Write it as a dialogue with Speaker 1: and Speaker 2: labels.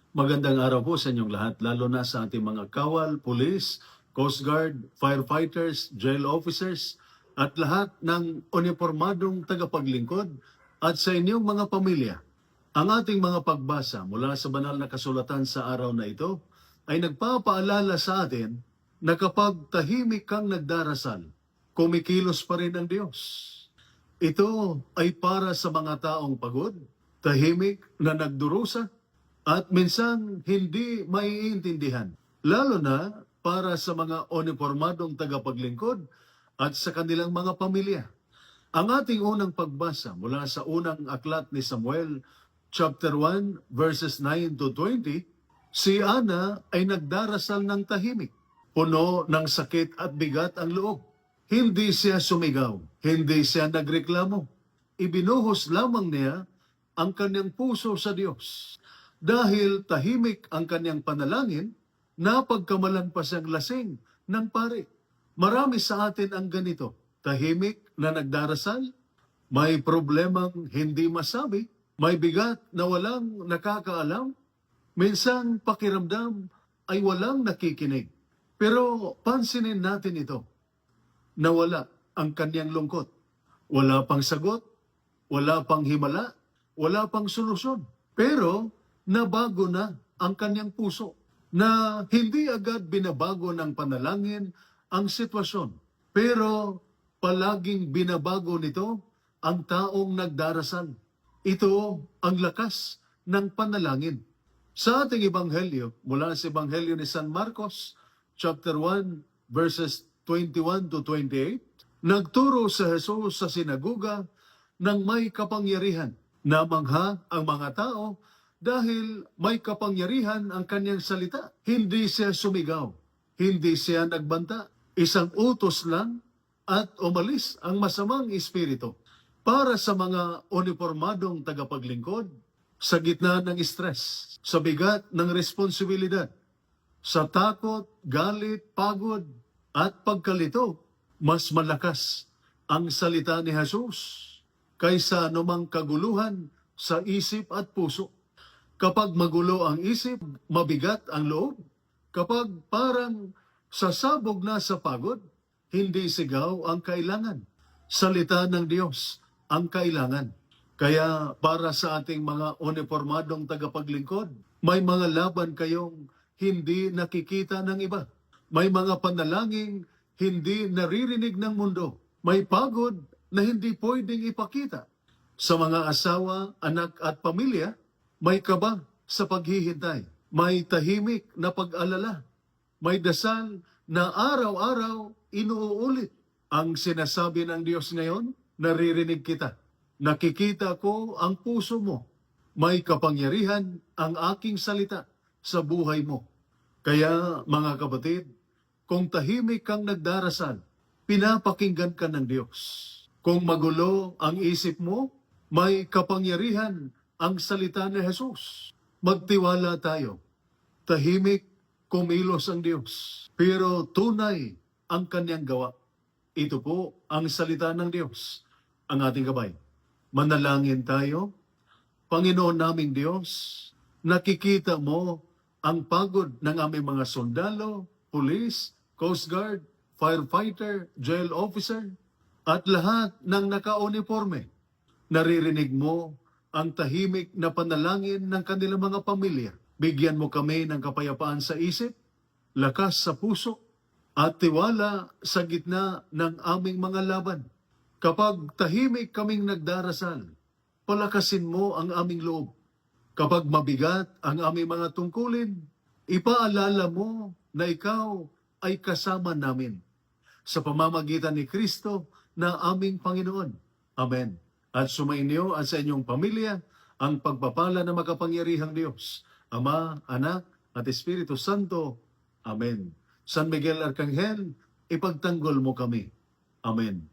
Speaker 1: Magandang araw po sa inyong lahat, lalo na sa ating mga kawal, police, Coast Guard, firefighters, jail officers, at lahat ng uniformadong tagapaglingkod at sa inyong mga pamilya. Ang ating mga pagbasa mula sa banal na kasulatan sa araw na ito ay nagpapaalala sa atin na kapag tahimik kang nagdarasal, kumikilos pa rin ang Diyos. Ito ay para sa mga taong pagod, tahimik na nagdurusa, at minsan hindi maiintindihan, lalo na para sa mga uniformadong tagapaglingkod at sa kanilang mga pamilya. Ang ating unang pagbasa mula sa unang aklat ni Samuel, chapter 1, verses 9 to 20, si Ana ay nagdarasal ng tahimik, puno ng sakit at bigat ang loob. Hindi siya sumigaw, hindi siya nagreklamo. Ibinuhos lamang niya ang kanyang puso sa Diyos. Dahil tahimik ang kanyang panalangin, napagkamalan pa siyang lasing ng pari. Marami sa atin ang ganito, tahimik na nagdarasal, may problemang hindi masabi, may bigat na walang nakakaalam, minsan pakiramdam ay walang nakikinig. Pero pansinin natin ito, nawala ang kanyang lungkot. Wala pang sagot, wala pang himala, wala pang solusyon. Pero nabago na ang kanyang puso, na hindi agad binabago ng panalangin ang sitwasyon. Pero palaging binabago nito ang taong nagdarasal. Ito ang lakas ng panalangin. Sa ating ebanghelyo, mula sa ebanghelyo ni San Marcos, chapter 1, verses 21 to 28, nagturo sa Jesus sa sinagoga ng may kapangyarihan. Namangha ang mga tao dahil may kapangyarihan ang kanyang salita. Hindi siya sumigaw, hindi siya nagbanta. Isang utos lang at umalis ang masamang espiritu. Para sa mga uniformadong tagapaglingkod, sa gitna ng stress, sa bigat ng responsibilidad, sa takot, galit, pagod, at pagkalito, mas malakas ang salita ni Jesus kaysa anumang kaguluhan sa isip at puso. Kapag magulo ang isip, mabigat ang loob. Kapag parang sasabog na sa pagod, hindi sigaw ang kailangan. Salita ng Diyos ang kailangan. Kaya para sa ating mga uniformadong tagapaglingkod, may mga laban kayong hindi nakikita ng iba. May mga panalangin hindi naririnig ng mundo. May pagod na hindi pwedeng ipakita. Sa mga asawa, anak at pamilya, may kaba sa paghihintay. May tahimik na pag-alala. May dasal na araw-araw inuulit. Ang sinasabi ng Diyos ngayon, naririnig kita. Nakikita ko ang puso mo. May kapangyarihan ang aking salita sa buhay mo. Kaya mga kapatid, kung tahimik kang nagdarasal, pinapakinggan ka ng Diyos. Kung magulo ang isip mo, may kapangyarihan ang salita ni Jesus. Magtiwala tayo. Tahimik, kumilos ang Diyos. Pero tunay ang kanyang gawa. Ito po ang salita ng Diyos, ang ating gabay. Manalangin tayo. Panginoon naming Diyos, nakikita mo ang pagod ng aming mga sundalo, police, Coast Guard, firefighter, jail officer, at lahat ng naka-uniforme. Naririnig mo ang tahimik na panalangin ng kanilang mga pamilya. Bigyan mo kami ng kapayapaan sa isip, lakas sa puso, at tiwala sa gitna ng aming mga laban. Kapag tahimik kaming nagdarasal, palakasin mo ang aming loob. Kapag mabigat ang aming mga tungkulin, ipaalala mo na ikaw ay kasama namin sa pamamagitan ni Kristo na aming Panginoon. Amen. At sumainyo at sa inyong pamilya ang pagpapala ng makapangyarihang Diyos, Ama, Anak, at Espiritu Santo. Amen. San Miguel Arcangel, ipagtanggol mo kami. Amen.